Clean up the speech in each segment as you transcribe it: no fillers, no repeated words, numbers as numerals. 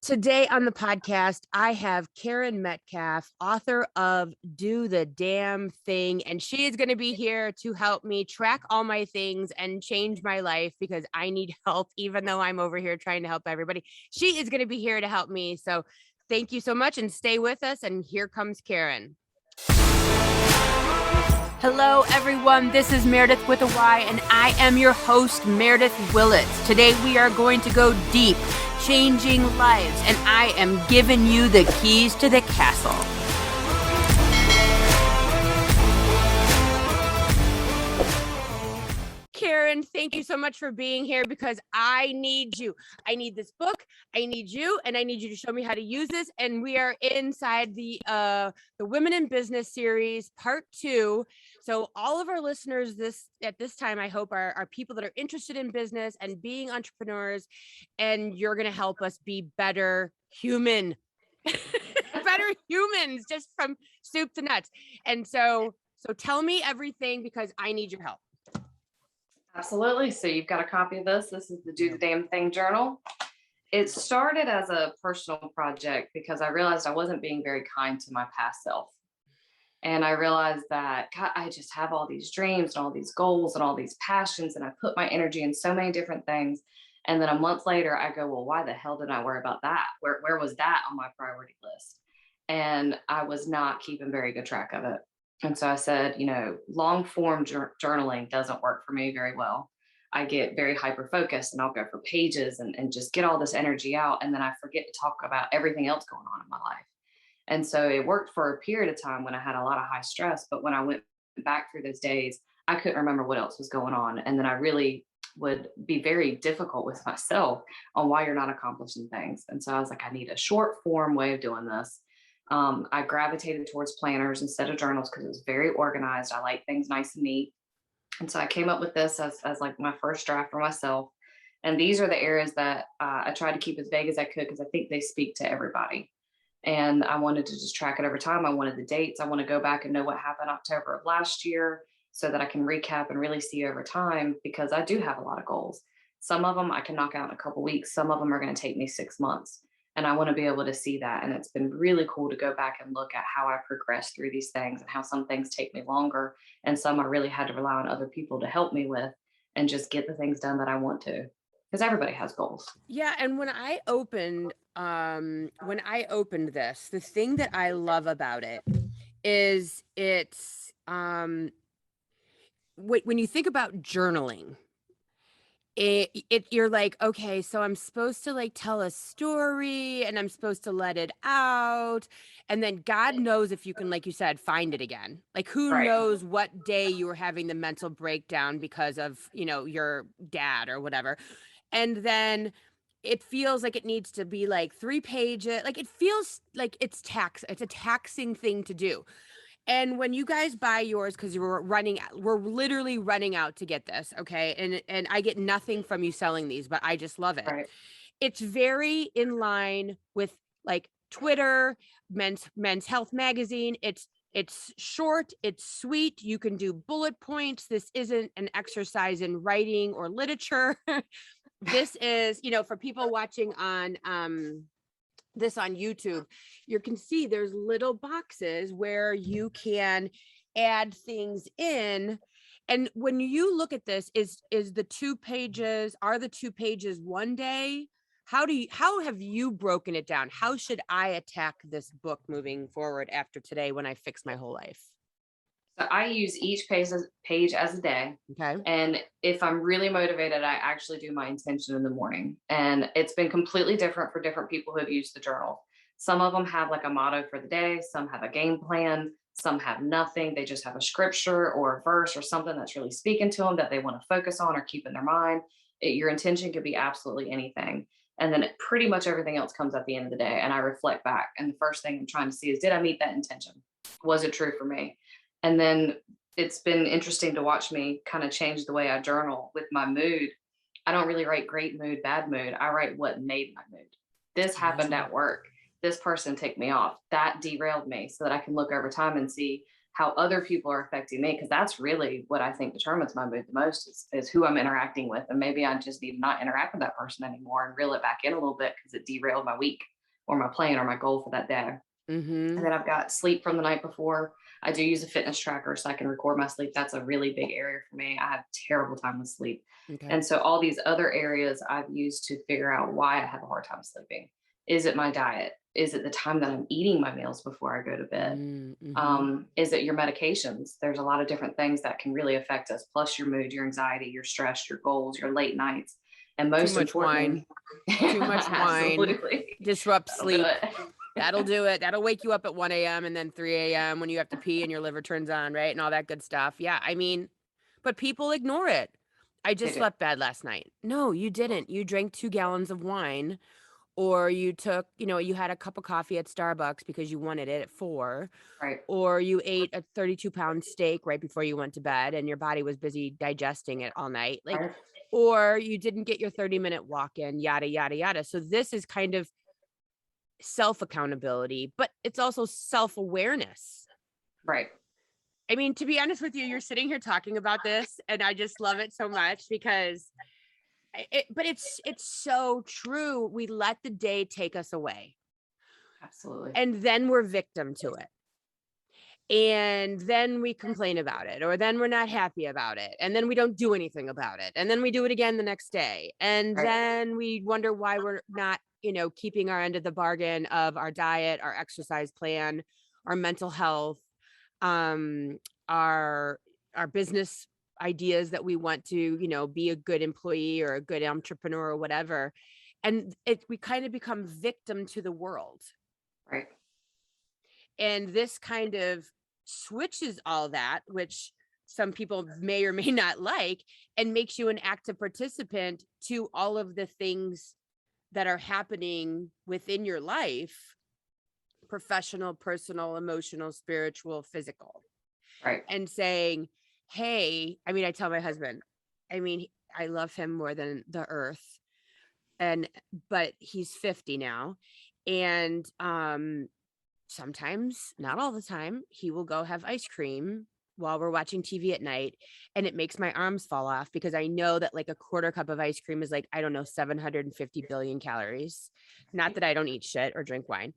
Today on the podcast, I have Karen Metcalf, author of Do the Damn Thing, and she is going to be here to help me track all my things and change my life because I need help, even though I'm over here trying to help everybody. She is going to be here to help me. So thank you so much and stay with us. And here comes Karen. Hello, everyone. This is Meredyth with a Y, and I am your host, Meredyth Willett. Today, we are going to go deep, changing lives, and I am giving you the keys to the castle. Karen, thank you so much for being here because I need you. I need this book. I need you, and I need you to show me how to use this. And we are inside the Women in Business series, part 2. So all of our listeners at this time, I hope are people that are interested in business and being entrepreneurs, and you're going to help us be better human, better humans, just from soup to nuts. And so tell me everything because I need your help. Absolutely. So you've got a copy of this. This is the Do the Damn Thing journal. It started as a personal project because I realized I wasn't being very kind to my past self. And I realized that, God, I just have all these dreams and all these goals and all these passions, and I put my energy in so many different things. And then a month later, I go, well, why the hell did I worry about that? Where was that on my priority list? And I was not keeping very good track of it. And so I said, long form journaling doesn't work for me very well. I get very hyper focused and I'll go for pages and just get all this energy out. And then I forget to talk about everything else going on in my life. And so it worked for a period of time when I had a lot of high stress. But when I went back through those days, I couldn't remember what else was going on. And then I really would be very difficult with myself on why you're not accomplishing things. And so I was like, I need a short form way of doing this. I gravitated towards planners instead of journals because it was very organized. I like things nice and neat. And so I came up with this as like my first draft for myself. And these are the areas that I tried to keep as vague as I could because I think they speak to everybody. And I wanted to just track it over time. I wanted the dates. I want to go back and know what happened October of last year so that I can recap and really see over time because I do have a lot of goals. Some of them I can knock out in a couple of weeks. Some of them are going to take me 6 months. And I want to be able to see that. And it's been really cool to go back and look at how I progress through these things and how some things take me longer. And some I really had to rely on other people to help me with and just get the things done that I want to. Because everybody has goals. Yeah. And when I opened this, the thing that I love about it is it's when you think about journaling, you're like, okay, so I'm supposed to like tell a story and I'm supposed to let it out. And then God knows if you can, like you said, find it again. Like who Right. knows what day you were having the mental breakdown because of, your dad or whatever. And then it feels like it needs to be like 3 pages. Like it feels like it's a taxing thing to do. And when you guys buy yours, because we're literally running out to get this, okay? And I get nothing from you selling these, but I just love it. Right. It's very in line with like Twitter, Men's Health magazine. It's short, it's sweet. You can do bullet points. This isn't an exercise in writing or literature. This is, for people watching on this on YouTube, you can see there's little boxes where you can add things in. And when you look at this, are the 2 pages one day? How have you broken it down? How should I attack this book moving forward after today when I fix my whole life? So I use each page as a day. Okay. And if I'm really motivated, I actually do my intention in the morning. And it's been completely different for different people who have used the journal. Some of them have like a motto for the day. Some have a game plan. Some have nothing. They just have a scripture or a verse or something that's really speaking to them that they want to focus on or keep in their mind. Your intention could be absolutely anything. And then pretty much everything else comes at the end of the day. And I reflect back. And the first thing I'm trying to see is, did I meet that intention? Was it true for me? And then it's been interesting to watch me kind of change the way I journal with my mood. I don't really write great mood, bad mood. I write what made my mood. This happened at work. This person ticked me off. That derailed me so that I can look over time and see how other people are affecting me. Because that's really what I think determines my mood the most is who I'm interacting with. And maybe I just need to not interact with that person anymore and reel it back in a little bit because it derailed my week. or my plan or my goal for that day. Mm-hmm. And then I've got sleep from the night before. I do use a fitness tracker so I can record my sleep. That's a really big area for me. I have terrible time with sleep. Okay. And so all these other areas I've used to figure out why I have a hard time sleeping. Is it my diet? Is it the time that I'm eating my meals before I go to bed? Mm-hmm. Is it your medications? There's a lot of different things that can really affect us, plus your mood, your anxiety, your stress, your goals, your late nights. And Too most much wine. importantly, Too much wine absolutely disrupts that'll do sleep. it. That'll do it. That'll wake you up at 1 a.m. and then 3 a.m. when you have to pee and your liver turns on, right? And all that good stuff. Yeah. I mean, but people ignore it. I They just do. slept bad last night. No, you didn't. You drank 2 gallons of wine, or you took, you had a cup of coffee at Starbucks because you wanted it at 4, Right. or you ate a 32-pound steak right before you went to bed and your body was busy digesting it all night. Like, Right. or you didn't get your 30-minute walk in, yada, yada, yada. So this is kind of self-accountability, but it's also self-awareness. Right. I mean, to be honest with you, you're sitting here talking about this and I just love it so much because but it's so true. We let the day take us away Absolutely. and then we're victim to it. And then we complain about it, or then we're not happy about it. And then we don't do anything about it. And then we do it again the next day. And Right. then we wonder why we're not, keeping our end of the bargain of our diet, our exercise plan, our mental health, our business ideas that we want to, be a good employee or a good entrepreneur or whatever. And we kind of become victim to the world. Right. And this kind of switches all that, which some people may or may not like, and makes you an active participant to all of the things that are happening within your life, professional, personal, emotional, spiritual, physical. Right. And saying, hey, I mean, I tell my husband, I love him more than the earth. But he's 50 now. And sometimes, not all the time, he will go have ice cream while we're watching TV at night. And it makes my arms fall off because I know that like a quarter cup of ice cream is like, I don't know, 750 billion calories. Not that I don't eat shit or drink wine,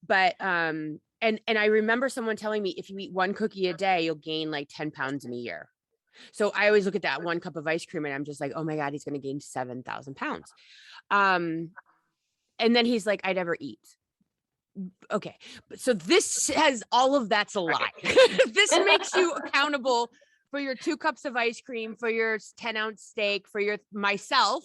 but, and I remember someone telling me if you eat 1 cookie a day, you'll gain like 10 pounds in a year. So I always look at that 1 cup of ice cream and I'm just like, oh my God, he's going to gain 7,000 pounds. And then he's like, I never eat. Okay, so this has all of that's a lie. This makes you accountable for your 2 cups of ice cream, for your 10-ounce steak, for myself,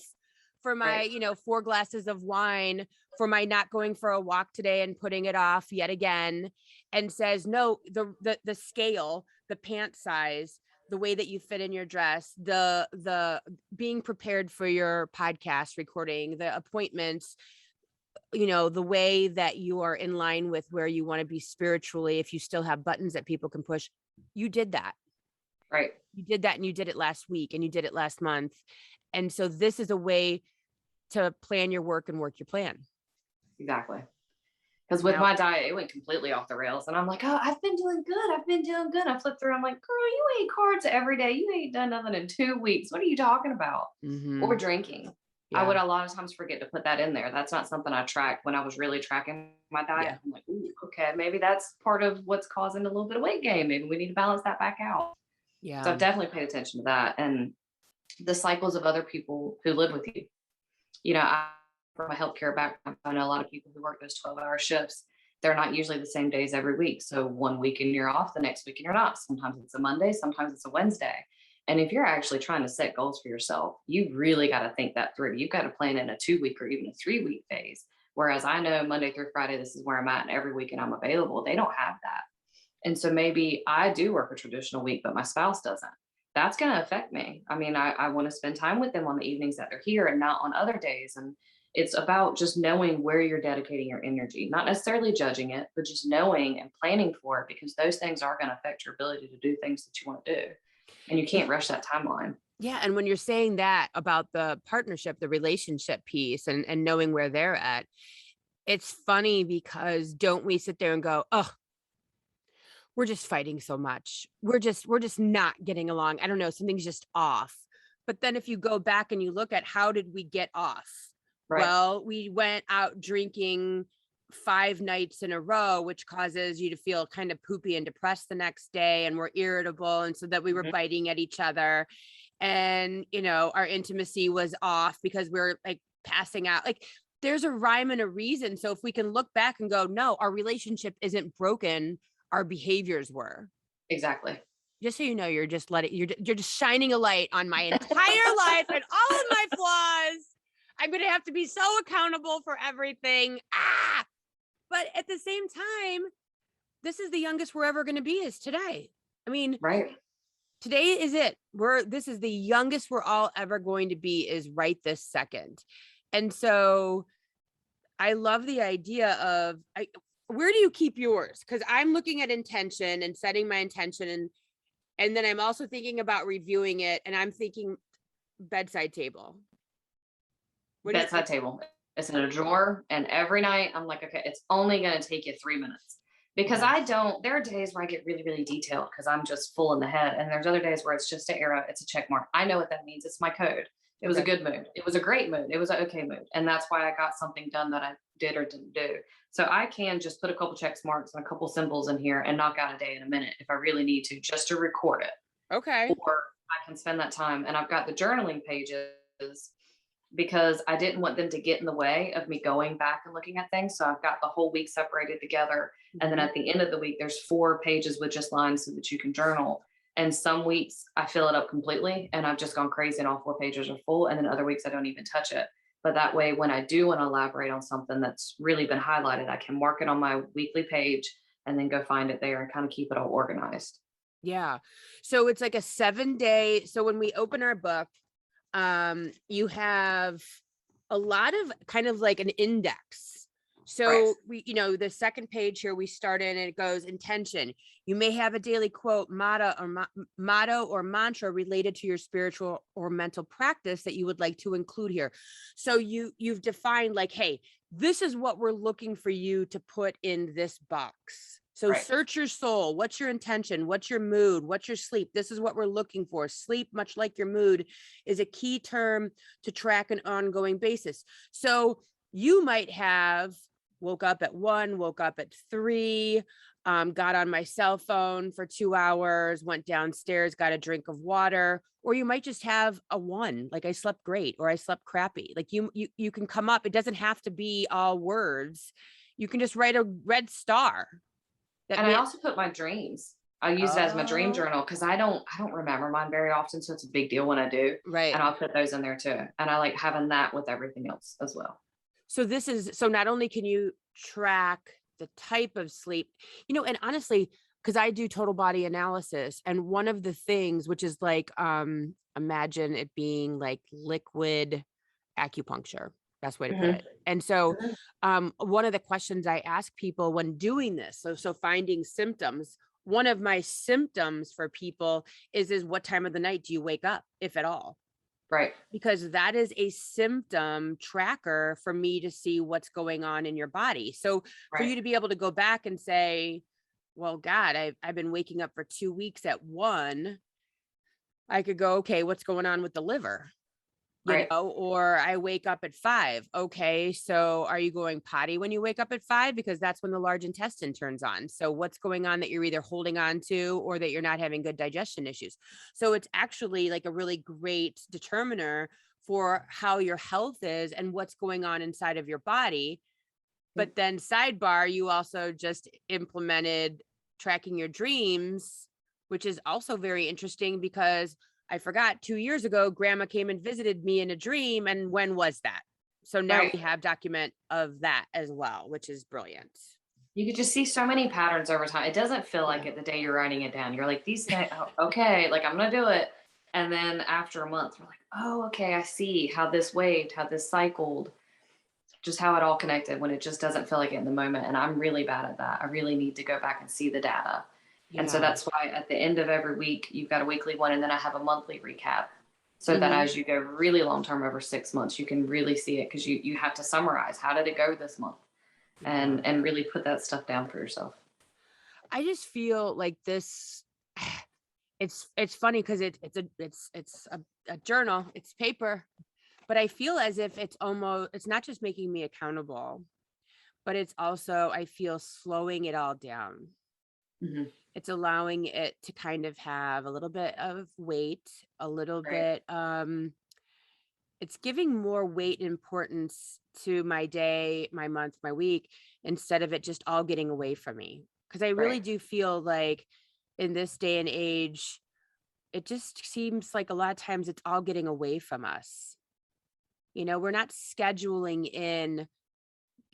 for my, 4 glasses of wine, for my not going for a walk today and putting it off yet again, and says, no, the scale, the pant size, the way that you fit in your dress, the being prepared for your podcast recording, the appointments, the way that you are in line with where you want to be spiritually, if you still have buttons that people can push, you did that. Right. You did that, and you did it last week, and you did it last month. And so this is a way to plan your work and work your plan. Exactly. Because with my diet, it went completely off the rails. And I'm like, oh, I've been doing good. I flipped through. I'm like, girl, you ate carbs every day. You ain't done nothing in 2 weeks. What are you talking about? Mm-hmm. Or drinking. Yeah. I would a lot of times forget to put that in there. That's not something I tracked when I was really tracking my diet. Yeah. I'm like, ooh, okay, maybe that's part of what's causing a little bit of weight gain. Maybe we need to balance that back out. Yeah. So I've definitely paid attention to that and the cycles of other people who live with you. From a healthcare background, I know a lot of people who work those 12-hour shifts. They're not usually the same days every week. So one weekend you're off, the next weekend you're not. Sometimes it's a Monday, sometimes it's a Wednesday. And if you're actually trying to set goals for yourself, you really got to think that through. You've got to plan in a 2-week or even a 3-week phase. Whereas I know Monday through Friday, this is where I'm at, and every weekend I'm available. They don't have that. And so maybe I do work a traditional week, but my spouse doesn't. That's going to affect me. I mean, I want to spend time with them on the evenings that they're here and not on other days. And it's about just knowing where you're dedicating your energy, not necessarily judging it, but just knowing and planning for it, because those things are going to affect your ability to do things that you want to do. And you can't rush that timeline. Yeah. And when you're saying that about the partnership, the relationship piece and knowing where they're at, it's funny because don't we sit there and go, oh, we're just fighting so much. We're just not getting along. I don't know. Something's just off. But then if you go back and you look at how did we get off? Right. Well, we went out drinking 5 nights in a row, which causes you to feel kind of poopy and depressed the next day, and we're irritable, and so that we were biting at each other, and our intimacy was off because we're like passing out. Like, there's a rhyme and a reason. So if we can look back and go, no, our relationship isn't broken, our behaviors were. Exactly. Just so you know, you're just shining a light on my entire life and all of my flaws. I'm going to have to be so accountable for everything. But at the same time, this is the youngest we're ever going to be is today. I mean, right. Today is it. This is the youngest we're all ever going to be is right this second. And so I love the idea of, where do you keep yours? Because I'm looking at intention and setting my intention, and then I'm also thinking about reviewing it, and I'm thinking bedside table. Bedside table. It's in a drawer, and every night I'm like, okay, it's only going to take you 3 minutes. Because there are days where I get really, really detailed because I'm just full in the head. And there's other days where it's just an arrow, it's a check mark. I know what that means. It's my code. It was a good mood. It was a great mood. It was an okay mood. And that's why I got something done that I did or didn't do. So I can just put a couple check marks and a couple symbols in here and knock out a day in a minute if I really need to, just to record it. Okay. Or I can spend that time. And I've got the journaling pages because I didn't want them to get in the way of me going back and looking at things. So I've got the whole week separated together. And then at the end of the week, there's 4 pages with just lines so that you can journal. And some weeks I fill it up completely and I've just gone crazy and all 4 pages are full. And then other weeks I don't even touch it. But that way, when I do want to elaborate on something that's really been highlighted, I can mark it on my weekly page and then go find it there and kind of keep it all organized. Yeah. So it's like a 7-day. So when we open our book, you have a lot of kind of like an index. So we, the second page here, we start in and it goes intention. You may have a daily quote, motto or mantra related to your spiritual or mental practice that you would like to include here. So you've defined like, hey, this is what we're looking for you to put in this box. So search your soul. What's your intention? What's your mood? What's your sleep? This is what we're looking for. Sleep, much like your mood, is a key term to track an ongoing basis. So you might have woke up at 1, woke up at 3, got on my cell phone for 2 hours, went downstairs, got a drink of water, or you might just have a 1, like I slept great or I slept crappy. Like you can come up. It doesn't have to be all words. You can just write a red star. I also put my dreams. I use it as my dream journal because I don't remember mine very often. So it's a big deal when I do. Right. And I'll put those in there too. And I like having that with everything else as well. So not only can you track the type of sleep, and honestly, because I do total body analysis, and one of the things, which is like, imagine it being like liquid acupuncture. Best way to put it. And so one of the questions I ask people when doing this, so finding symptoms, one of my symptoms for people is what time of the night do you wake up, if at all? Right. Because that is a symptom tracker for me to see what's going on in your body. So for you to be able to go back and say, well, God, I've been waking up for 2 weeks at 1, I could go, okay, what's going on with the liver? Or I wake up at 5. Okay, so are you going potty when you wake up at 5? Because that's when the large intestine turns on. So what's going on that you're either holding on to or that you're not having good digestion issues? So it's actually like a really great determiner for how your health is and what's going on inside of your body. But then sidebar, you also just implemented tracking your dreams, which is also very interesting because I forgot 2 years ago, grandma came and visited me in a dream. And when was that? So now we have document of that as well, which is brilliant. You could just see so many patterns over time. It doesn't feel like it the day you're writing it down. You're like, these things, okay, like I'm going to do it. And then after a month, we're like, oh, okay, I see how this waved, how this cycled, just how it all connected when it just doesn't feel like it in the moment. And I'm really bad at that. I really need to go back and see the data. And so that's why at the end of every week, you've got a weekly one, and then I have a monthly recap. So that as you go really long term over 6 months, you can really see it because you have to summarize how did it go this month and really put that stuff down for yourself. I just feel like this, it's funny because it's a journal, it's paper, but I feel as if it's not just making me accountable, but it's also, I feel, slowing it all down. Mhm. It's allowing it to kind of have a little bit of weight, a little Right. bit, it's giving more weight and importance to my day, my month, my week, instead of it just all getting away from me. Because I really Right. do feel like in this day and age, it just seems like a lot of times it's all getting away from us. We're not scheduling in,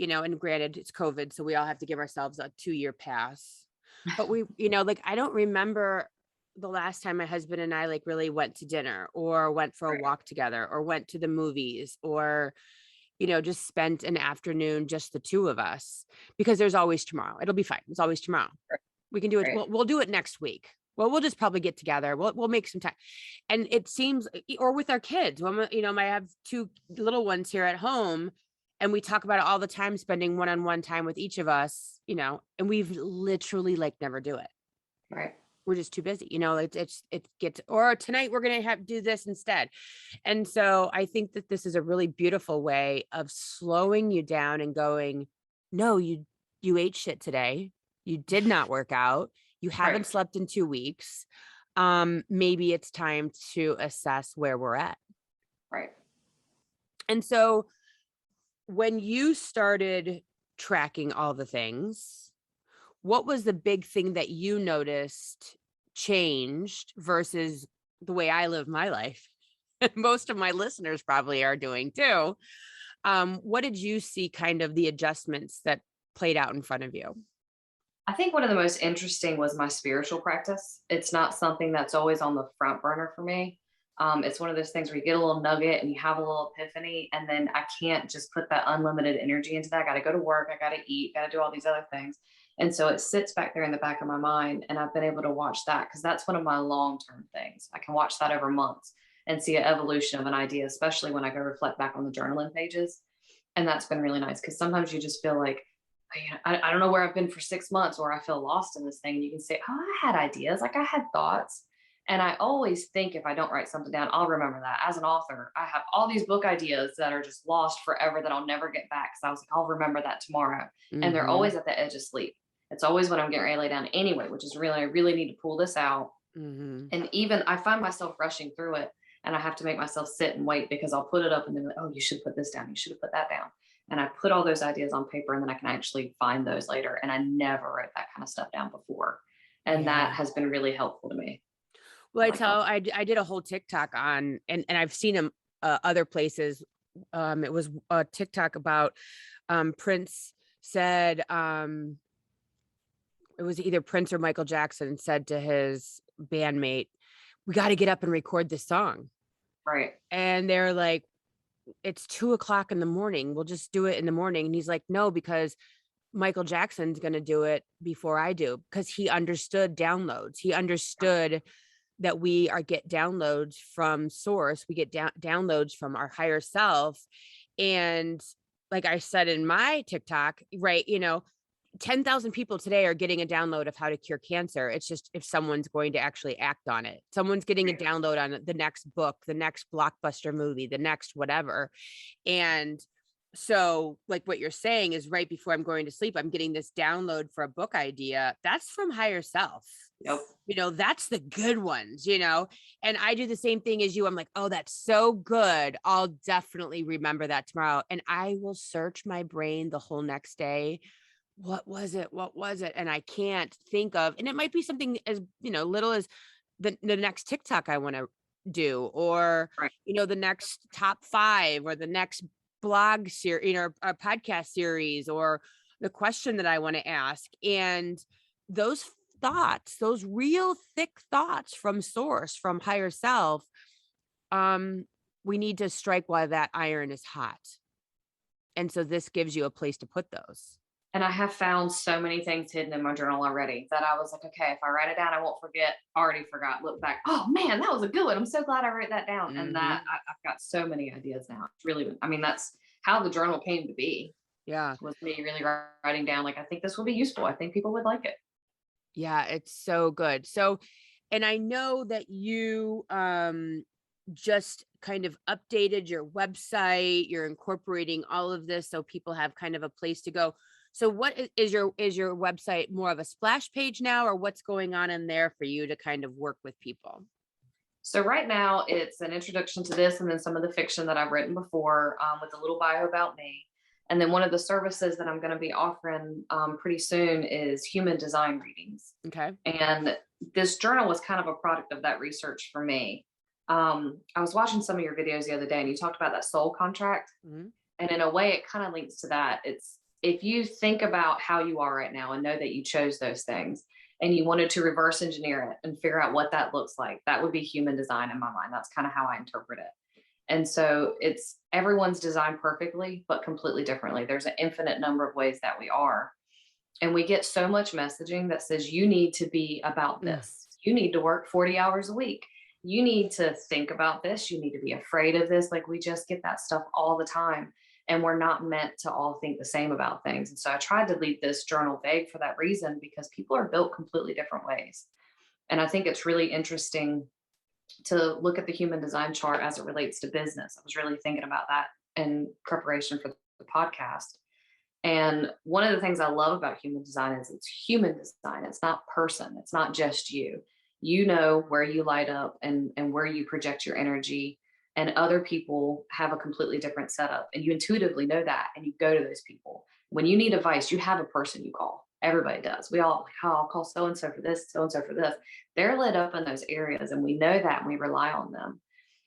and granted it's COVID, so we all have to give ourselves a 2-year pass. But like, I don't remember the last time my husband and I like really went to dinner or went for a Right. walk together or went to the movies or, just spent an afternoon, just the two of us, because there's always tomorrow. It'll be fine. It's always tomorrow. Right. We can do it. Right. We'll do it next week. Well, we'll just probably get together. We'll make some time. And it seems, or with our kids, when I have 2 little ones here at home, and we talk about it all the time, spending one-on-one time with each of us, and we've literally like never do it. Right. We're just too busy, it gets, or tonight we're gonna have do this instead. And so I think that this is a really beautiful way of slowing you down and going, no, you ate shit today. You did not work out. You haven't Right. slept in 2 weeks. Maybe it's time to assess where we're at. Right. And so when you started tracking all the things, what was the big thing that you noticed changed versus the way I live my life? Most of my listeners probably are doing too. What did you see kind of the adjustments that played out in front of you? I think one of the most interesting was my spiritual practice. It's not something that's always on the front burner for me. It's one of those things where you get a little nugget and you have a little epiphany, and then I can't just put that unlimited energy into that. I got to go to work, I got to eat, got to do all these other things. And so it sits back there in the back of my mind, and I've been able to watch that because that's one of my long term things. I can watch that over months and see an evolution of an idea, especially when I go reflect back on the journaling pages. And that's been really nice because sometimes you just feel like, I don't know where I've been for 6 months, or I feel lost in this thing. And you can say, oh, I had ideas, like I had thoughts. And I always think if I don't write something down, I'll remember that. As an author, I have all these book ideas that are just lost forever that I'll never get back. So I was like, I'll remember that tomorrow. And they're Mm-hmm. always at the edge of sleep. It's always when I'm getting ready to lay down anyway, which is really, I really need to pull this out. Mm-hmm. And even I find myself rushing through it, and I have to make myself sit and wait because I'll put it up and then, oh, you should put this down. You should have put that down. And I put all those ideas on paper, and then I can actually find those later. And I never wrote that kind of stuff down before. And Yeah. that has been really helpful to me. Well, Like, oh, I did a whole TikTok on, and I've seen them other places. It was a TikTok about Prince said, it was either Prince or Michael Jackson said to his bandmate, we got to get up and record this song. right. And they're like, it's 2 o'clock in the morning. We'll just do it in the morning. And he's like, no, because Michael Jackson's going to do it before I do, because he understood downloads. He understood that we are get downloads from source. We get downloads from our higher self. And like I said in my TikTok, right, 10,000 people today are getting a download of how to cure cancer. It's just if someone's going to actually act on it. Someone's getting a download on the next book, the next blockbuster movie, the next whatever. And so like what you're saying is right before I'm going to sleep, I'm getting this download for a book idea. That's from higher self. Yep. That's the good ones, and I do the same thing as you. I'm like, oh, that's so good. I'll definitely remember that tomorrow. And I will search my brain the whole next day. What was it? What was it? And I can't think of, and it might be something as, little as the next TikTok I want to do, or, Right. The next top 5, or the next blog series, a podcast series, or the question that I want to ask. And those thoughts, those real thick thoughts from source, from higher self, we need to strike while that iron is hot. And so this gives you a place to put those. And I have found so many things hidden in my journal already that I was like, okay, if I write it down, I won't forget. Already forgot. Look back. Oh man, that was a good one. I'm so glad I wrote that down. And that I've got so many ideas now. It's really, I mean, that's how the journal came to be. Yeah. Was me really writing down, like, I think this will be useful. I think people would like it. Yeah, it's so good. So, and I know that you just kind of updated your website, you're incorporating all of this so people have kind of a place to go. So what is your website more of a splash page now, or what's going on in there for you to kind of work with people? So right now it's an introduction to this and then some of the fiction that I've written before, with a little bio about me. And then one of the services that I'm going to be offering pretty soon is human design readings. Okay. And this journal was kind of a product of that research for me. I was watching some of your videos the other day and you talked about that soul contract. Mm-hmm. And in a way, it kind of links to that. It's if you think about how you are right now and know that you chose those things and you wanted to reverse engineer it and figure out what that looks like, that would be human design in my mind. That's kind of how I interpret it. And so it's everyone's designed perfectly, but completely differently. There's an infinite number of ways that we are. And we get so much messaging that says you need to be about this. You need to work 40 hours a week. You need to think about this. You need to be afraid of this. Like we just get that stuff all the time. And we're not meant to all think the same about things. And so I tried to leave this journal vague for that reason, because people are built completely different ways. And I think it's really interesting to look at the human design chart as it relates to business. I was really thinking about that in preparation for the podcast. And one of the things I love about human design is it's human design. It's not person. It's not just you. You know where you light up and where you project your energy. And other people have a completely different setup. And you intuitively know that. And you go to those people. When you need advice, you have a person you call. Everybody does. We all, like, oh, I'll call so and so for this, so and so for this. They're lit up in those areas. And we know that and we rely on them.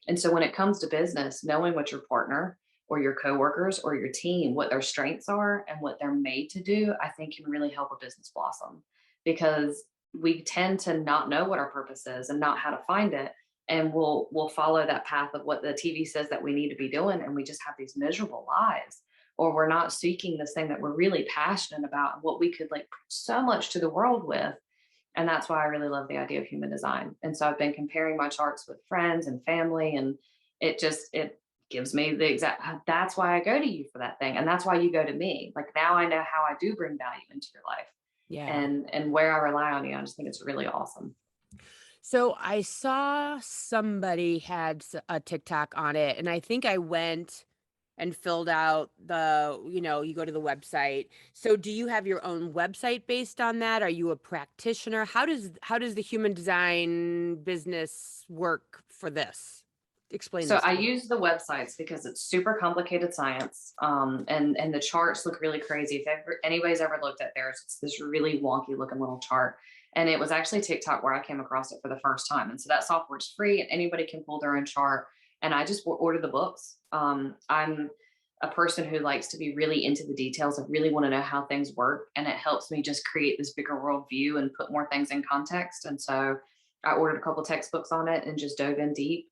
And so when it comes to business, knowing what your partner or your coworkers or your team, what their strengths are and what they're made to do, I think can really help a business blossom, because we tend to not know what our purpose is and not how to find it. And we'll follow that path of what the TV says that we need to be doing. And we just have these miserable lives, or we're not seeking this thing that we're really passionate about and what we could like so much to the world with. And that's why I really love the idea of human design. And so I've been comparing my charts with friends and family, and it gives me the exact, that's why I go to you for that thing. And that's why you go to me. Like now I know how I do bring value into your life, Yeah. and where I rely on you. I just think it's really awesome. So I saw somebody had a TikTok on it, and I think I went and filled out you go to the website. So do you have your own website based on that? Are you a practitioner? How does the human design business work for this? Explain So this I to me. use the websites because it's super complicated science, and the charts look really crazy. If anybody's ever looked at theirs, it's this really wonky looking little chart. And it was actually TikTok where I came across it for the first time. And so that software is free and anybody can pull their own chart. And I just order the books. I'm a person who likes to be really into the details. I really want to know how things work. And it helps me just create this bigger world view and put more things in context. And so I ordered a couple textbooks on it and just dove in deep.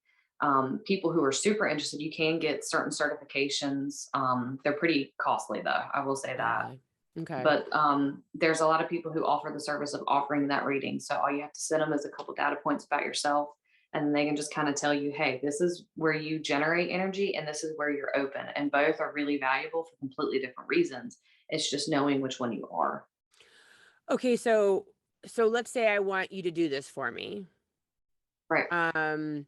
People who are super interested, you can get certain certifications. They're pretty costly though, I will say that. Really? Okay. But there's a lot of people who offer the service of offering that reading. So all you have to send them is a couple data points about yourself, and then they can just kind of tell you, hey, this is where you generate energy and this is where you're open. And both are really valuable for completely different reasons. It's just knowing which one you are. Okay, so let's say I want you to do this for me. Right.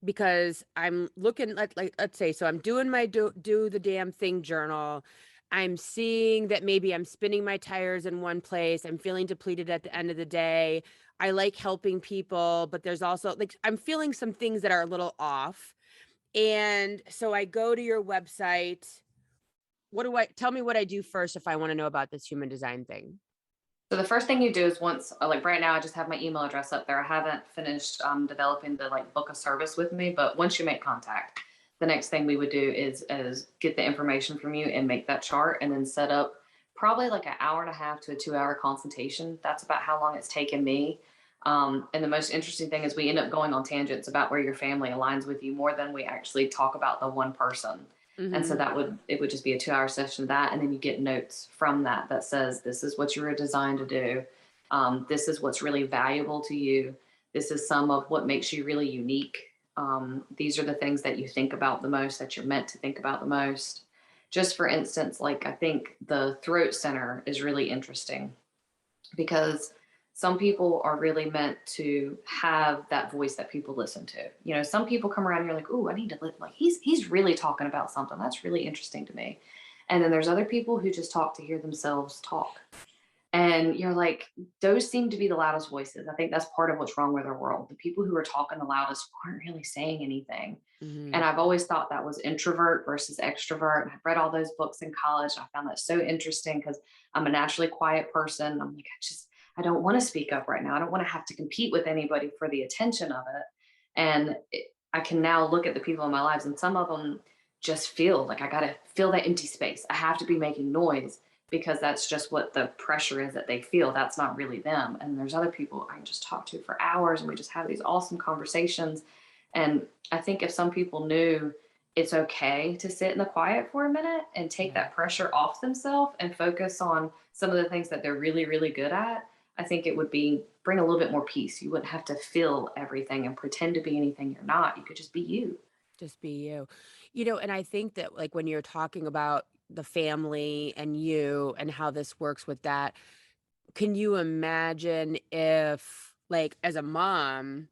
Because I'm looking at, like, let's say, so I'm doing my do the damn thing journal. I'm seeing that maybe I'm spinning my tires in one place. I'm feeling depleted at the end of the day. I like helping people, but there's also like I'm feeling some things that are a little off. And so I go to your website. Tell me what I do first if I want to know about this human design thing? So the first thing you do is once, like right now, I just have my email address up there. I haven't finished developing the like book of service with me, but once you make contact, the next thing we would do is get the information from you and make that chart, and then set up probably like an hour and a half to a 2 hour consultation. That's about how long it's taken me. And the most interesting thing is we end up going on tangents about where your family aligns with you more than we actually talk about the one person. And so Mm-hmm. it would just be a 2 hour session of that. And then you get notes from that that says, this is what you were designed to do. This is what's really valuable to you. This is some of what makes you really unique. These are the things that you think about the most, that you're meant to think about the most. Just for instance, like I think the throat center is really interesting because some people are really meant to have that voice that people listen to. You know, some people come around and you're like, "Ooh, I need to like he's really talking about something that's really interesting to me." And then there's other people who just talk to hear themselves talk. And you're like, those seem to be the loudest voices. I think that's part of what's wrong with our world. The people who are talking the loudest aren't really saying anything. Mhm. And I've always thought that was introvert versus extrovert. And I've read all those books in college. And I found that so interesting because I'm a naturally quiet person. I'm like, I don't want to speak up right now. I don't want to have to compete with anybody for the attention of it. And I can now look at the people in my lives, and some of them just feel like I got to fill that empty space. I have to be making noise because that's just what the pressure is that they feel. That's not really them. And there's other people I can just talk to for hours and we just have these awesome conversations. And I think if some people knew it's okay to sit in the quiet for a minute and take Yeah. that pressure off themselves and focus on some of the things that they're really, really good at, I think it would bring a little bit more peace. You wouldn't have to feel everything and pretend to be anything you're not. You could just be you. Just be you. And I think that like when you're talking about the family and you and how this works with that, can you imagine if, like, as a mom,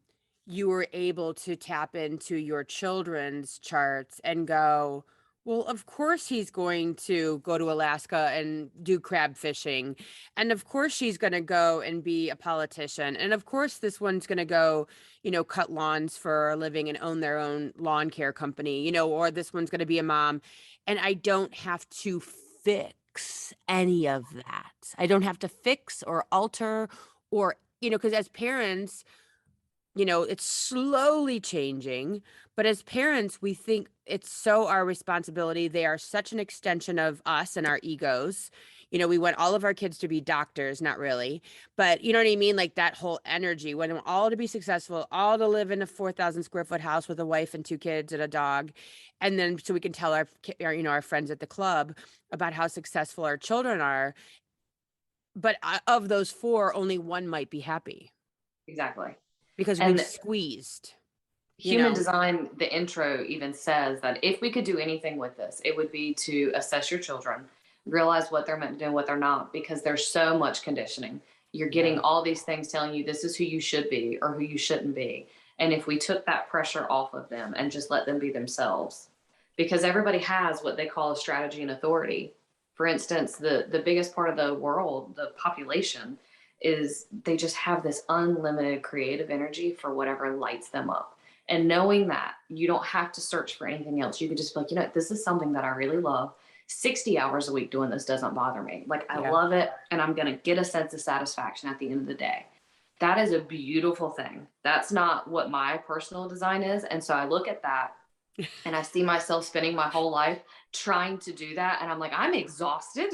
you were able to tap into your children's charts and go, well, of course he's going to go to Alaska and do crab fishing. And of course she's going to go and be a politician. And of course this one's going to go, cut lawns for a living and own their own lawn care company, or this one's going to be a mom. And I don't have to fix any of that. I don't have to fix or alter or, because as parents, it's slowly changing, but as parents, we think it's so our responsibility. They are such an extension of us and our egos. We want all of our kids to be doctors, not really, but you know what I mean? Like that whole energy, we want them all to be successful, all to live in a 4,000 square foot house with a wife and 2 kids and a dog. And then so we can tell our friends at the club about how successful our children are. But of those four, only one might be happy Exactly. because we've And squeezed, you human know. design, the intro even says that if we could do anything with this, it would be to assess your children, realize what they're meant to do and what they're not, because there's so much conditioning. You're getting Yeah. all these things telling you this is who you should be or who you shouldn't be. And if we took that pressure off of them and just let them be themselves, because everybody has what they call a strategy and authority. For instance, the biggest part of the world, the population, is they just have this unlimited creative energy for whatever lights them up. And knowing that you don't have to search for anything else, you can just be like, this is something that I really love. 60 hours a week doing this doesn't bother me. Like, I Yeah. love it, and I'm going to get a sense of satisfaction at the end of the day. That is a beautiful thing. That's not what my personal design is. And so I look at that and I see myself spending my whole life trying to do that. And I'm like, I'm exhausted.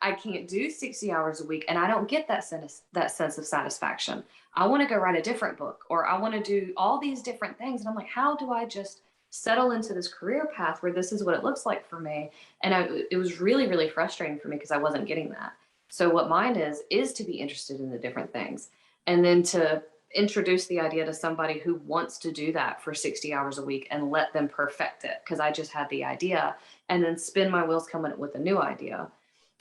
I can't do 60 hours a week. And I don't get that sense of satisfaction. I want to go write a different book, or I want to do all these different things. And I'm like, how do I just settle into this career path where this is what it looks like for me? And it was really, really frustrating for me because I wasn't getting that. So what mine is to be interested in the different things, and then to introduce the idea to somebody who wants to do that for 60 hours a week and let them perfect it, because I just had the idea, and then spin my wheels coming up with a new idea.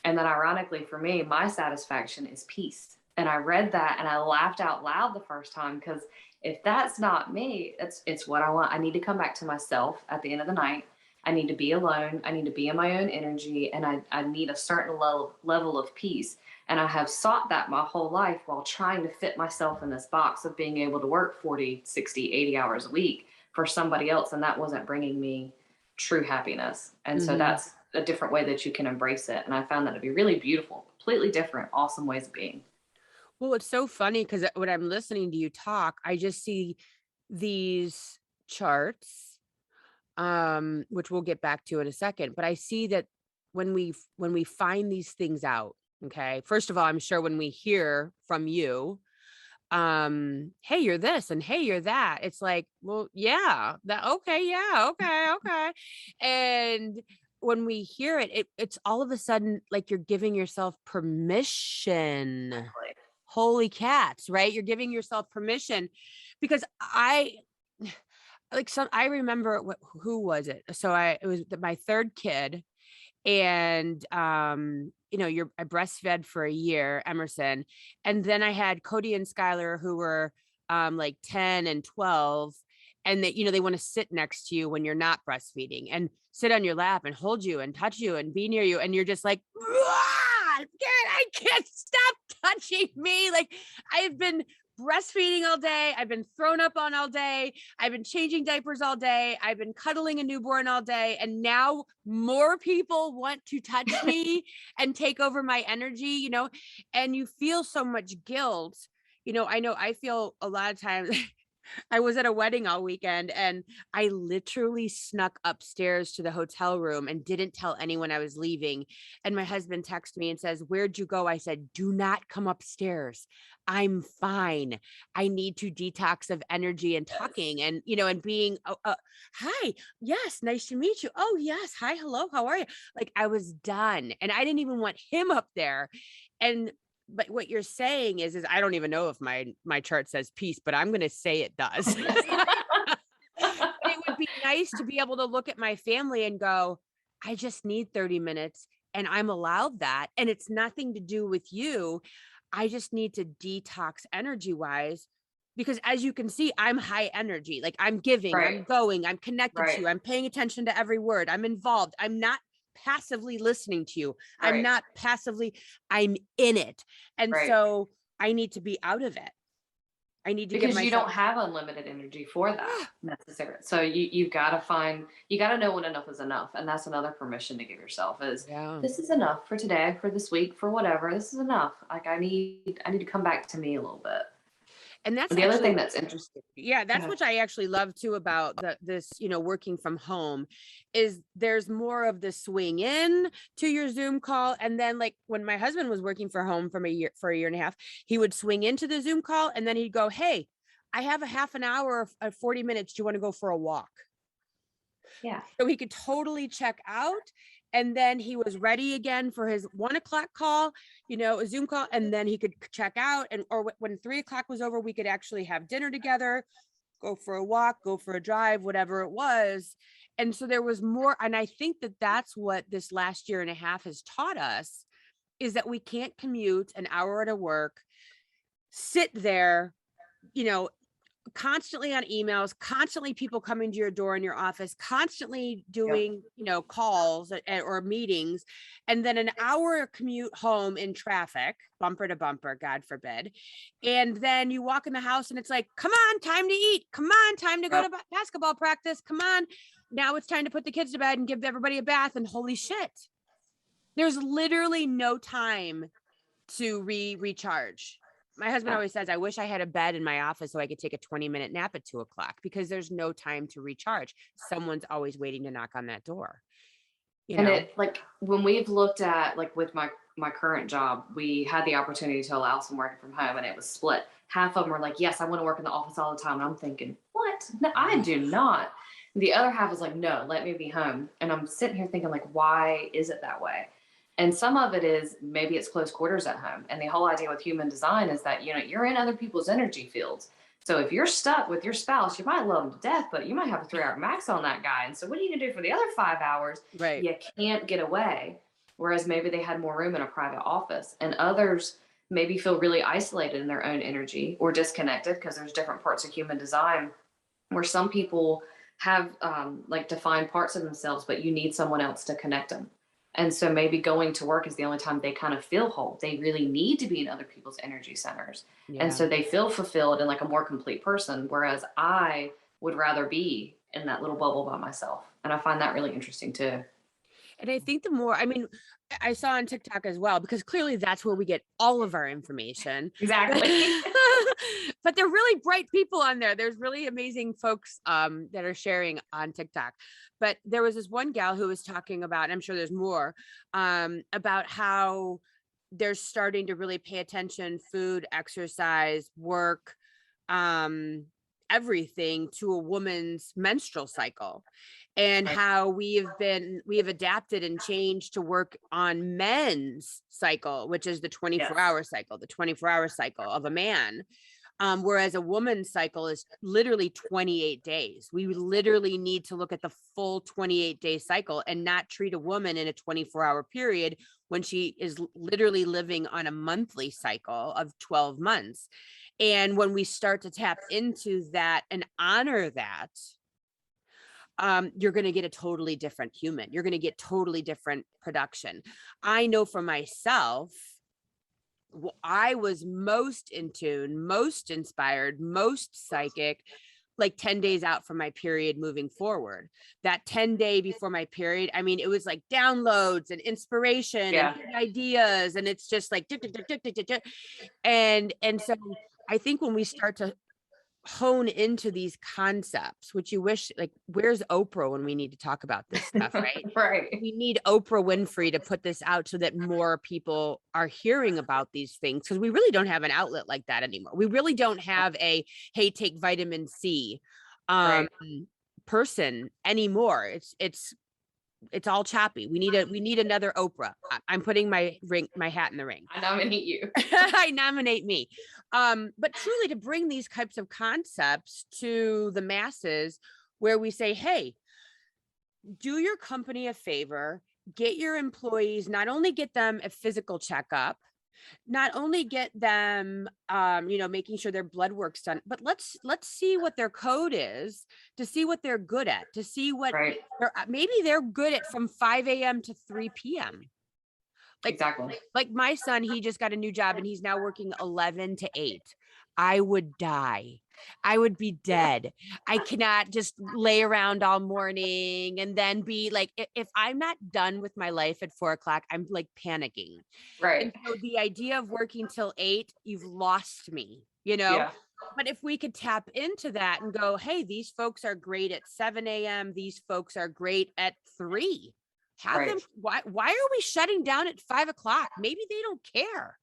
And then ironically for me, my satisfaction is peace. And I read that and I laughed out loud the first time, because if that's not me, it's what I want. I need to come back to myself at the end of the night. I need to be alone. I need to be in my own energy, and I need a certain level of peace. And I have sought that my whole life while trying to fit myself in this box of being able to work 40, 60, 80 hours a week for somebody else. And that wasn't bringing me true happiness. And so Hmm. that's a different way that you can embrace it. And I found that to be really beautiful, completely different, awesome ways of being. Well, it's so funny because when I'm listening to you talk, I just see these charts, which we'll get back to in a second. But I see that when we find these things out, okay, first of all, I'm sure when we hear from you, hey, you're this and hey, you're that, it's like, well, yeah, that, okay, yeah, okay. And when we hear it, it's all of a sudden like you're giving yourself permission. Exactly. Holy cats, right? You're giving yourself permission because I remember who was it? So it was my third kid, and I breastfed for a year, Emerson, and then I had Cody and Skylar who were like 10 and 12, and that, you know, they want to sit next to you when you're not breastfeeding and sit on your lap and hold you and touch you and be near you. And you're just like, I can't stop touching me. Like, I've been breastfeeding all day. I've been thrown up on all day. I've been changing diapers all day. I've been cuddling a newborn all day. And now more people want to touch me and take over my energy, you know, and you feel so much guilt. You know I feel a lot of times. I was at a wedding all weekend and I literally snuck upstairs to the hotel room and didn't tell anyone I was leaving. And my husband texted me and says, "Where'd you go?" I said, "Do not come upstairs. I'm fine. I need to detox of energy and talking and, you know, and being, hi, yes, nice to meet you. Oh, yes. Hi, hello. How are you?" Like, I was done and I didn't even want him up there. And but what you're saying is I don't even know if my chart says peace, but I'm going to say it does. It would be nice to be able to look at my family and go, I just need 30 minutes and I'm allowed that. And it's nothing to do with you. I just need to detox energy wise, because as you can see, I'm high energy. Like, I'm giving, Right. I'm going, I'm connected to Right. you. I'm paying attention to every word. I'm involved. I'm not passively listening to you. I'm Right. not passively, I'm in it. And Right. so I need to be out of it. I need to give Because you myself. don't have unlimited energy for that necessarily. So you've got to know when enough is enough. And that's another permission to give yourself is Yeah. this is enough for today, for this week, for whatever. This is enough. Like I need to come back to me a little bit. And that's The actually, other thing that's interesting. yeah, that's what I actually love too about this, you know, working from home is there's more of the swing in to your Zoom call. And then, like, when my husband was working for home for a year and a half, he would swing into the Zoom call and then he'd go, "Hey, I have a half an hour of 40 minutes. Do you want to go for a walk?" Yeah. So he could totally check out. And then he was ready again for his 1:00 call, you know, a Zoom call. And then he could check out. And, or when 3:00 was over, we could actually have dinner together, go for a walk, go for a drive, whatever it was. And so there was more. And I think that that's what this last year and a half has taught us, is that we can't commute an hour to work, sit there, you know, constantly on emails, constantly people coming to your door in your office, constantly doing, you know, calls or meetings, and then an hour commute home in traffic, bumper to bumper, God forbid. And then you walk in the house and it's like, come on, time to eat. Come on, time to go to basketball practice. Come on. Now it's time to put the kids to bed and give everybody a bath. And holy shit, there's literally no time to recharge. My husband always says, I wish I had a bed in my office so I could take a 20-minute nap at 2:00, because there's no time to recharge. Someone's always waiting to knock on that door. You know? And it, like, when we've looked at, like, with my current job, we had the opportunity to allow some working from home and it was split. Half of them were like, yes, I want to work in the office all the time. And I'm thinking, what? No, I do not. The other half is like, no, let me be home. And I'm sitting here thinking, like, why is it that way? And some of it is maybe it's close quarters at home. And the whole idea with human design is that, you know, you're in other people's energy fields. So if you're stuck with your spouse, you might love them to death, but you might have a 3-hour max on that guy. And so what are you going to do for the other 5 hours? Right. You can't get away. Whereas maybe they had more room in a private office, and others maybe feel really isolated in their own energy or disconnected, because there's different parts of human design where some people have like defined parts of themselves, but you need someone else to connect them. And so maybe going to work is the only time they kind of feel whole. They really need to be in other people's energy centers. Yeah. And so they feel fulfilled and like a more complete person. Whereas I would rather be in that little bubble by myself. And I find that really interesting too. And I think the more, I mean, I saw on TikTok as well, because clearly that's where we get all of our information. Exactly. But they're really bright people on there. There's really amazing folks that are sharing on TikTok. But there was this one gal who was talking about, and I'm sure there's more, about how they're starting to really pay attention, food, exercise, work, everything to a woman's menstrual cycle, and Right. how we have adapted and changed to work on men's cycle, which is the 24-hour cycle, the 24-hour cycle of a man. Whereas a woman's cycle is literally 28 days. We literally need to look at the full 28-day cycle and not treat a woman in a 24-hour period when she is literally living on a monthly cycle of 12 months. And when we start to tap into that and honor that, you're going to get a totally different human. You're going to get totally different production. I know for myself, I was most in tune, most inspired, most psychic, like 10 days out from my period moving forward. That 10-day before my period, I mean, it was like downloads and inspiration and ideas. And it's just like, and so I think when we start to hone into these concepts, which you wish, like, where's Oprah when we need to talk about this stuff, right? Right. We need Oprah Winfrey to put this out so that more people are hearing about these things, because we really don't have an outlet like that anymore. We really don't have a, hey, take vitamin C Right. person anymore. It's all choppy. We need another Oprah. I'm putting my hat in the ring. I nominate you. I nominate me. But truly to bring these types of concepts to the masses, where we say, hey, do your company a favor, get your employees, not only get them a physical checkup, not only get them, making sure their blood work's done, but let's see what their code is, to see what they're good at, to see what maybe they're good at from 5 a.m. to 3 p.m. Exactly. Like my son, he just got a new job and he's now working 11 to 8. I would die. I would be dead. I cannot just lay around all morning and then be like, if I'm not done with my life at 4 o'clock, I'm like panicking. Right. And so the idea of working till 8, you've lost me, you know? Yeah. But if we could tap into that and go, hey, these folks are great at 7 a.m. These folks are great at 3. Have them. Why are we shutting down at 5 o'clock? Maybe they don't care.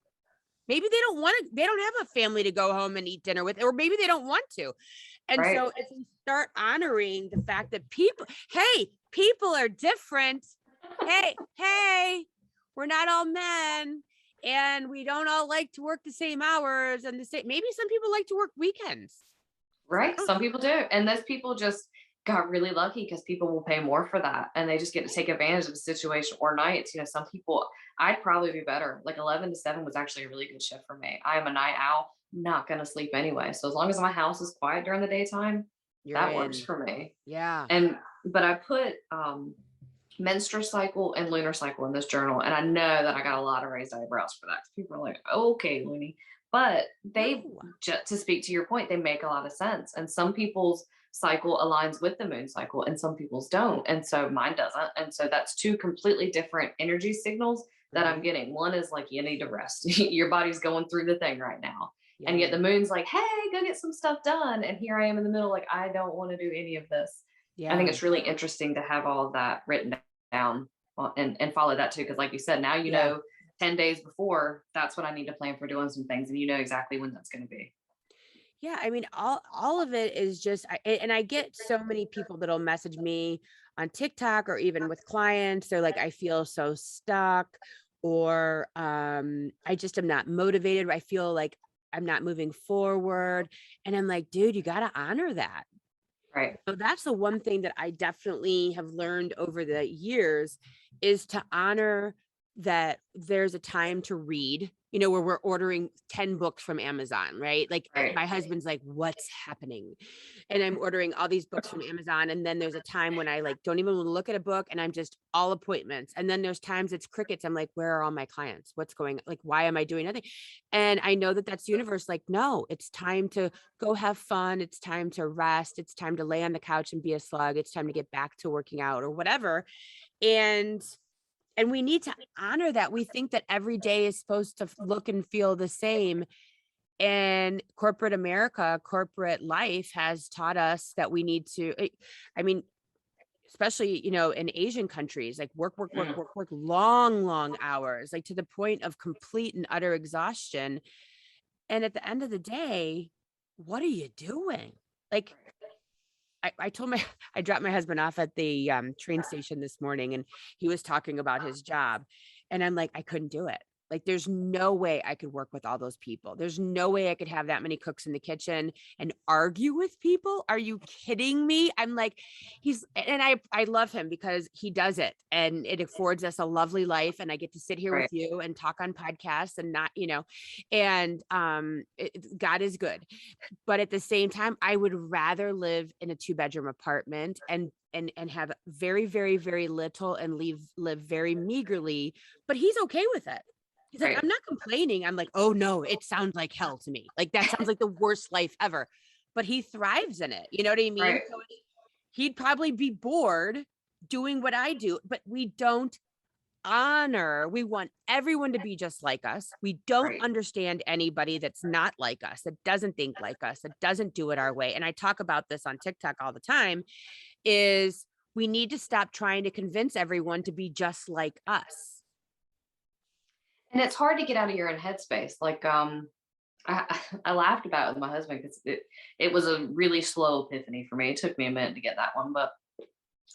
Maybe they don't want to, they don't have a family to go home and eat dinner with, or maybe they don't want to. And so if we start honoring the fact that people are different. Hey, we're not all men, and we don't all like to work the same hours and maybe some people like to work weekends. Right. Some people do. And those people just got really lucky because people will pay more for that and they just get to take advantage of a situation, or nights. Some people, I'd probably be better. Like 11 to 7 was actually a really good shift for me. I am a night owl, not going to sleep anyway. So as long as my house is quiet during the daytime, that works for me. Yeah. But I put menstrual cycle and lunar cycle in this journal. And I know that I got a lot of raised eyebrows for that. People are like, okay, Looney. But just to speak to your point, they make a lot of sense. And some people's cycle aligns with the moon cycle and some people's don't. And so mine doesn't. And so that's 2 completely different energy signals that I'm getting. One is like, you need to rest. Your body's going through the thing right now. Yeah. And yet the moon's like, hey, go get some stuff done. And here I am in the middle, like, I don't want to do any of this. Yeah. I think it's really interesting to have all of that written down and follow that too. Cause like you said, now, you know, 10 days before, that's what I need to plan for doing some things. And you know exactly when that's going to be. Yeah. I mean, all of it is just, and I get so many people that'll message me on TikTok or even with clients. They're like, I feel so stuck, or I just am not motivated. I feel like I'm not moving forward. And I'm like, dude, you got to honor that. Right. So that's the one thing that I definitely have learned over the years, is to honor that there's a time to read, where we're ordering 10 books from Amazon, right? Like my husband's like, what's happening? And I'm ordering all these books from Amazon. And then there's a time when I like, don't even want to look at a book and I'm just all appointments. And then there's times it's crickets. I'm like, where are all my clients? What's going on? Like, why am I doing nothing? And I know that that's the universe. Like, no, it's time to go have fun. It's time to rest. It's time to lay on the couch and be a slug. It's time to get back to working out or whatever. And we need to honor that. We think that every day is supposed to look and feel the same. And corporate America, corporate life has taught us that we need to, I mean, especially, in Asian countries, like work, long hours, like to the point of complete and utter exhaustion. And at the end of the day, what are you doing? Like, I dropped my husband off at the train station this morning, and he was talking about his job, and I'm like, I couldn't do it. Like there's no way I could work with all those people. There's no way I could have that many cooks in the kitchen and argue with people. Are you kidding me? I'm like, I love him because he does it and it affords us a lovely life. And I get to sit here Right. with you and talk on podcasts and not, and God is good. But at the same time, I would rather live in a 2-bedroom apartment and have very, very, very little and live very meagerly, but he's okay with it. He's like, Right. I'm not complaining. I'm like, oh no, it sounds like hell to me. Like that sounds like the worst life ever. But he thrives in it. You know what I mean? Right. So he'd probably be bored doing what I do, but we don't we want everyone to be just like us. We don't Right. understand anybody that's not like us, that doesn't think like us, that doesn't do it our way. And I talk about this on TikTok all the time, is we need to stop trying to convince everyone to be just like us. And it's hard to get out of your own headspace. Like, I laughed about it with my husband because it was a really slow epiphany for me. It took me a minute to get that one, but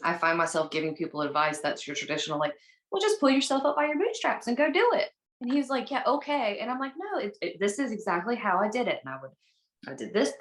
I find myself giving people advice that's your traditional, like, well, just pull yourself up by your bootstraps and go do it. And he's like, yeah, okay. And I'm like, no, this is exactly how I did it. And I did this,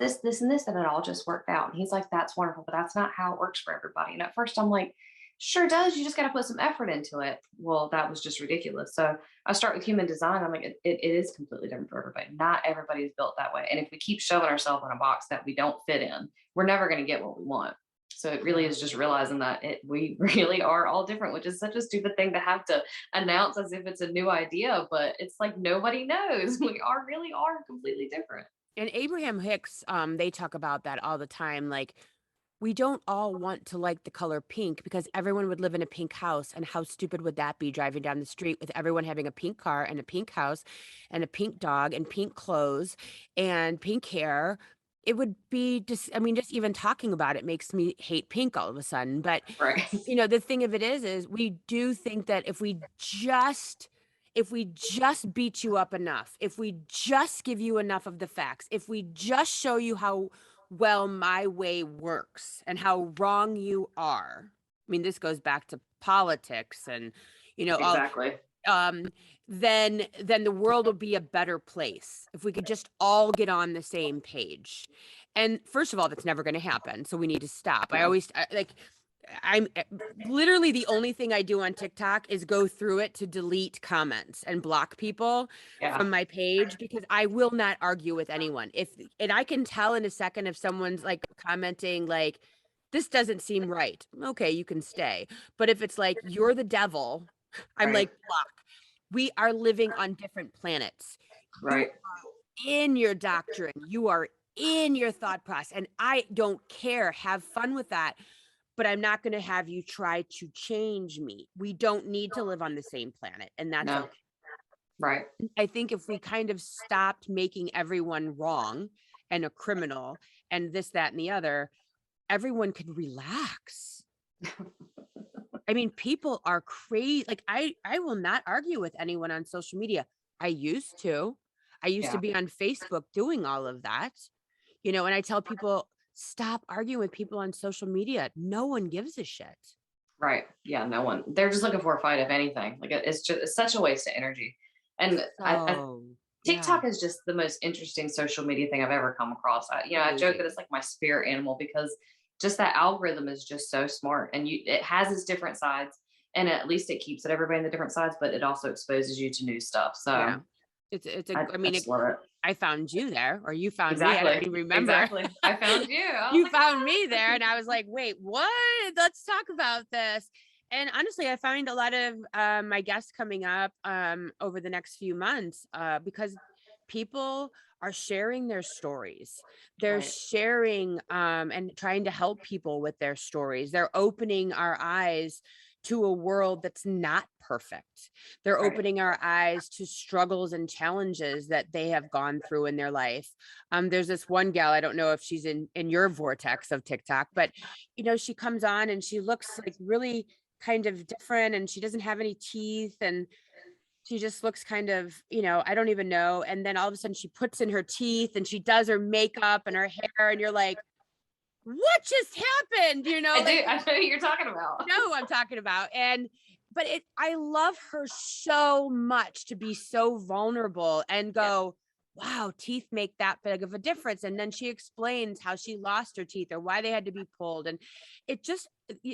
and this, and it all just worked out. And he's like, that's wonderful, but that's not how it works for everybody. And at first I'm like, sure does. You just got to put some effort into it. Well, that was just ridiculous. So I start with human design. I'm like, it is completely different for everybody. Not everybody is built that way. And if we keep shoving ourselves in a box that we don't fit in, we're never going to get what we want. So it really is just realizing that we really are all different, which is such a stupid thing to have to announce as if it's a new idea, but it's like nobody knows. We really are completely different. And Abraham Hicks, they talk about that all the time. Like, we don't all want to like the color pink because everyone would live in a pink house. And how stupid would that be, driving down the street with everyone having a pink car and a pink house and a pink dog and pink clothes and pink hair? It would be just, I mean, just even talking about it makes me hate pink all of a sudden. But, Right. the thing of it is we do think that if we just beat you up enough, if we just give you enough of the facts, if we just show you how well my way works and how wrong you are. I mean, this goes back to politics and, all, Exactly. then the world will be a better place if we could just all get on the same page. And first of all, that's never going to happen. So we need to stop. I'm literally the only thing I do on TikTok is go through it to delete comments and block people Yeah. from my page because I will not argue with anyone. And I can tell in a second if someone's like commenting like, this doesn't seem right. Okay, you can stay. But if it's like, you're the devil, I'm Right. like, block. We are living on different planets. Right. You are in your doctrine. You are in your thought process. And I don't care. Have fun with that. But I'm not going to have you try to change me. We don't need to live on the same planet. And that's No. okay. Right. I think if we kind of stopped making everyone wrong and a criminal and this, that, and the other, everyone could relax. I mean, people are crazy. Like I will not argue with anyone on social media. I used to Yeah. be on Facebook doing all of that, and I tell people, stop arguing with people on social media. No one gives a shit. Right. Yeah. No one. They're just looking for a fight, if anything. Like it's such a waste of energy. And TikTok is just the most interesting social media thing I've ever come across. I joke that it's like my spirit animal because just that algorithm is just so smart, and it has its different sides, and at least it keeps everybody in the different sides, but it also exposes you to new stuff. So yeah, I just love it. I found you there, or you found me. I Exactly. don't even remember. Exactly. I found you. You found me there, and I was like, wait, what? Let's talk about this. And honestly, I find a lot of my guests coming up over the next few months because people are sharing their stories. They're Right. sharing and trying to help people with their stories. They're opening our eyes to a world that's not perfect. They're Right. opening our eyes to struggles and challenges that they have gone through in their life. There's this one gal, I don't know if she's in your vortex of TikTok, but she comes on and she looks like really kind of different, and she doesn't have any teeth, and she just looks kind of, I don't even know. And then all of a sudden she puts in her teeth and she does her makeup and her hair, and you're like, what just happened? I know who you're talking about. You know who I'm talking about. And but I love her so much to be so vulnerable and go, wow, teeth make that big of a difference. And then she explains how she lost her teeth or why they had to be pulled. And it just,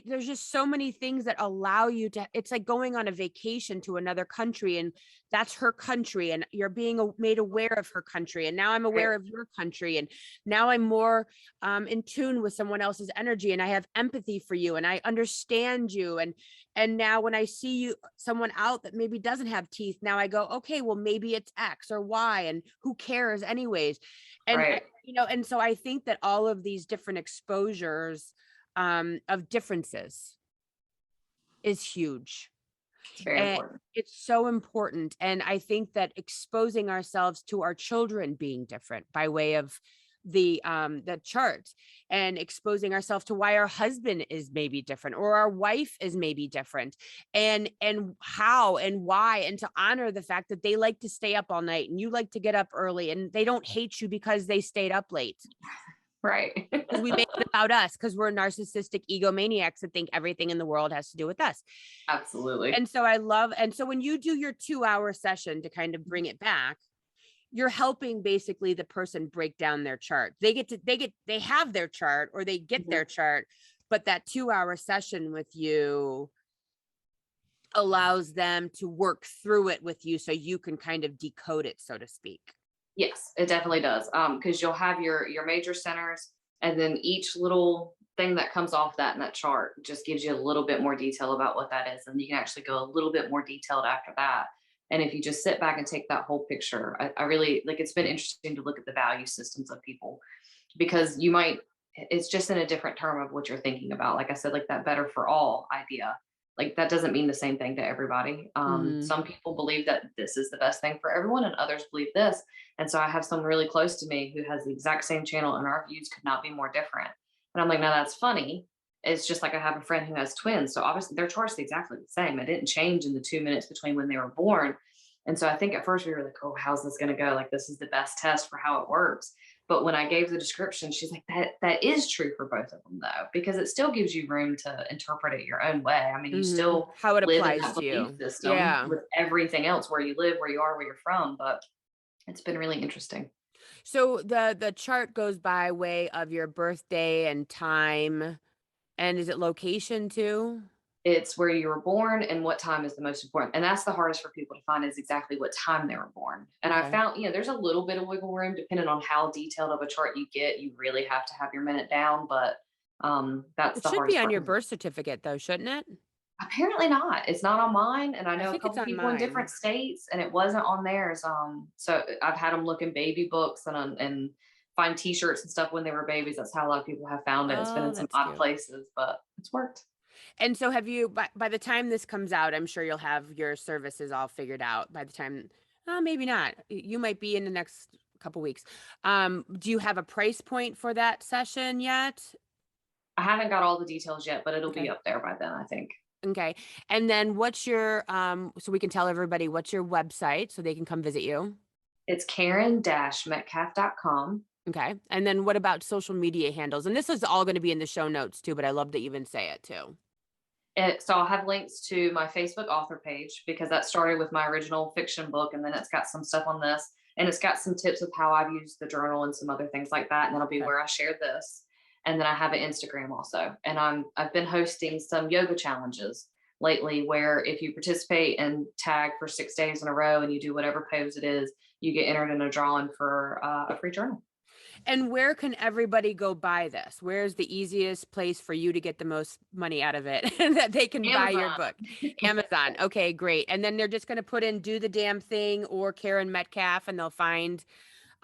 there's just so many things that allow you to, it's like going on a vacation to another country, and that's her country, and you're being made aware of her country. And now I'm aware of your country. And now I'm more in tune with someone else's energy, and I have empathy for you, and I understand you. And now when I see you, someone out that maybe doesn't have teeth, now I go, okay, well, maybe it's X or Y, and who cares anyways? And, Right. and so I think that all of these different exposures of differences is huge. It's very important. It's so important. And I think that exposing ourselves to our children being different by way of the chart, and exposing ourselves to why our husband is maybe different, or our wife is maybe different, and how and why, and to honor the fact that they like to stay up all night and you like to get up early, and they don't hate you because they stayed up late. Right. Because we make it about us, because we're narcissistic egomaniacs that think everything in the world has to do with us. Absolutely. And so so when you do your 2-hour session, to kind of bring it back, you're helping basically the person break down their chart. They have their chart, or they get their chart, but that 2-hour session with you allows them to work through it with you, so you can kind of decode it, so to speak. Yes, it definitely does. Because you'll have your major centers, and then each little thing that comes off that in that chart just gives you a little bit more detail about what that is. And you can actually go a little bit more detailed after that. And if you just sit back and take that whole picture, I really like, it's been interesting to look at the value systems of people, because it's just in a different term of what you're thinking about. Like I said, like that better for all idea, like that doesn't mean the same thing to everybody. Some people believe that this is the best thing for everyone, and others believe this. And so I have someone really close to me who has the exact same channel, and our views could not be more different. And I'm like, now that's funny. It's just like I have a friend who has twins. So obviously their chart's exactly the same. It didn't change in the 2 minutes between when they were born. And so I think at first we were like, oh, how's this going to go? Like, this is the best test for how it works. But when I gave the description, she's like, that is true for both of them, though, because it still gives you room to interpret it your own way. I mean, you still how it live in applies that to belief you. system Yeah. with everything else, where you live, where you are, where you're from. But it's been really interesting. So the chart goes by way of your birthday and time, and is it location too? It's where you were born and what time is the most important. And that's the hardest for people to find, is exactly what time they were born. And I Okay. found, there's a little bit of wiggle room depending on how detailed of a chart you get. You really have to have your minute down, but that's It the should hardest be on part. your birth certificate though, shouldn't it? Apparently not. It's not on mine. And I I know a think it's couple on people in different mine. states, and it wasn't on theirs. So I've had them look in baby books and find t-shirts and stuff when they were babies. That's how a lot of people have found it. It's been Oh, in some that's odd cute. places, but it's worked. And so have you, by the time this comes out, I'm sure you'll have your services all figured out by the time, oh, maybe not. You might be in the next couple weeks. Do you have a price point for that session yet? I haven't got all the details yet, but it'll be Okay. up there by then, I think. Okay. And then what's your, so we can tell everybody what's your website so they can come visit you? It's Karen-Metcalf.com. Okay. And then what about social media handles? And this is all going to be in the show notes too, but I love that you even say it too. So I'll have links to my Facebook author page, because that started with my original fiction book, and then it's got some stuff on this, and it's got some tips of how I've used the journal and some other things like that. And that'll be Okay. where I share this. And then I have an Instagram also. And I've been hosting some yoga challenges lately, where if you participate and tag for 6 days in a row and you do whatever pose it is, you get entered in a drawing for a free journal. And where can everybody go buy this? Where's the easiest place for you to get the most money out of it that they can buy your book? Amazon. Okay, great. And then they're just going to put in Do the Damn Thing or Karen Metcalf, and they'll find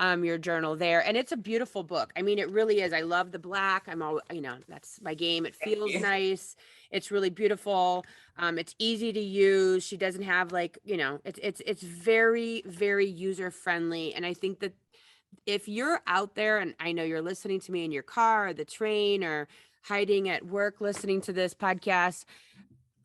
your journal there. And it's a beautiful book. I mean, it really is. I love the black. I'm all, that's my game. It feels nice. It's really beautiful. It's easy to use. She doesn't have it's very, very user friendly. And I think that if you're out there, and I know you're listening to me in your car or the train or hiding at work listening to this podcast,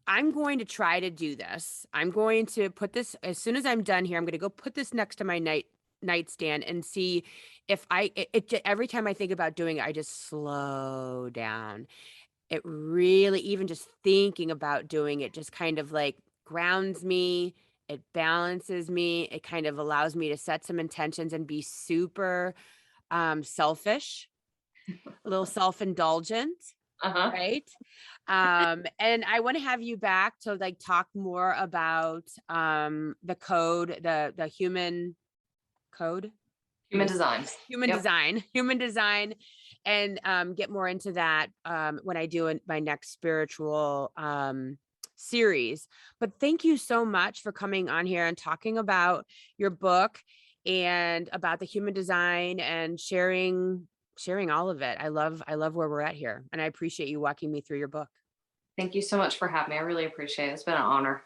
I'm going to try to do this. I'm going to put this, as soon as I'm done here, I'm going to go put this next to my nightstand and see if every time I think about doing it, I just slow down. it really, even just thinking about doing it just kind of like grounds me. It balances me. It kind of allows me to set some intentions and be super selfish, a little self-indulgent, Uh-huh. right? And I want to have you back to like talk more about the code, the human code, Human designs. human Yep. design, human design, and get more into that when I do my next spiritual series. But thank you so much for coming on here and talking about your book and about the human design and sharing all of it. I love where we're at here, and I appreciate you walking me through your book. Thank you so much for having me. I really appreciate it. It's been an honor.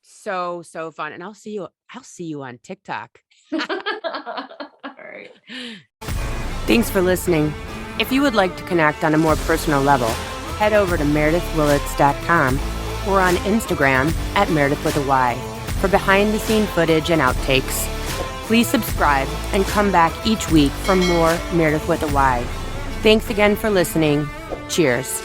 So fun, and I'll see you on TikTok. All right. Thanks for listening. If you would like to connect on a more personal level, head over to meredythwillits.com or on Instagram at Meredyth with a Y for behind-the-scene footage and outtakes. Please subscribe and come back each week for more Meredyth with a Y. Thanks again for listening. Cheers.